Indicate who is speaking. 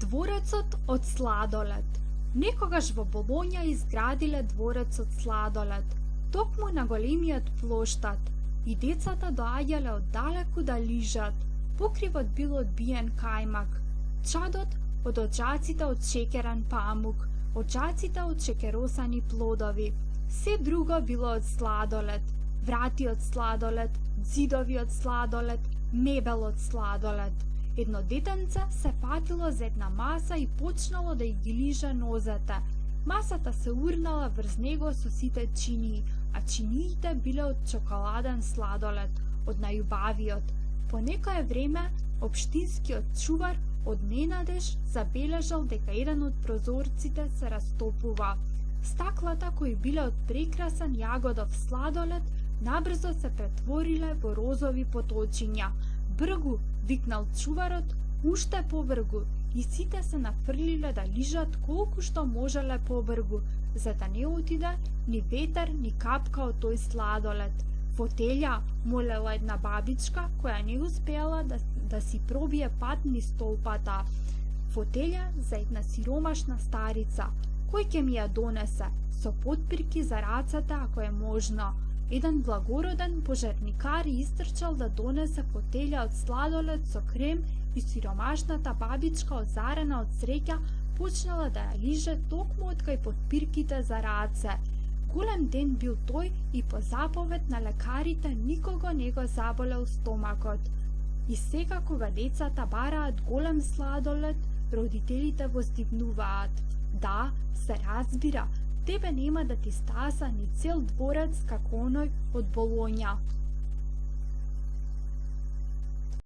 Speaker 1: Дворецот од сладолед. Некогаш во Болоња изградиле дворец од сладолед, токму на големиот плоштад, и децата доаѓале оддалеку да лижат. Покривот бил од биен кајмак, чадот од оджаците од шеќерен памук, оджаците од шеќеросани плодови. Се друго било од сладолед, врати од сладолед, ѕидови од сладолед, мебел од сладолед. Едно детенце се фатило за една маса и почнало да ги лиже нозете. Масата се урнала врз него со сите чинии, а чиниите биле од чоколаден сладолед, од најубавиот. По некое време, општинскиот чувар од ненадеж забележал дека еден од прозорците се растопува. Стаклата кои биле од прекрасен јагодов сладолед набрзо се претвориле во розови поточиња. Бргу, викнал чуварот, уште побргу, и сите се нафрлиле да лижат колку што можеле побргу, за да не отиде ни ветер, ни капка од тој сладолед. Фотелја, молела една бабичка, која не успела да си пробие пат низ толпата. Фотелја за една сиромашна старица. Кој ќе ми ја донесе? Со потпирки за рацете, ако е можно. Еден благороден пожарникар истрчал да донесе фотелја од сладолед со крем и сиромашната бабичка, озарена од среќа, почнала да ја лиже токму од кај потпирките за раце. Голем ден бил тој и по заповед на лекарите никого не го заболел стомакот. И сега кога децата бараат голем сладолед, родителите воздивнуваат. Да, се разбира, тебе нема да ти стаса ни цел дворец како оној од Болоња.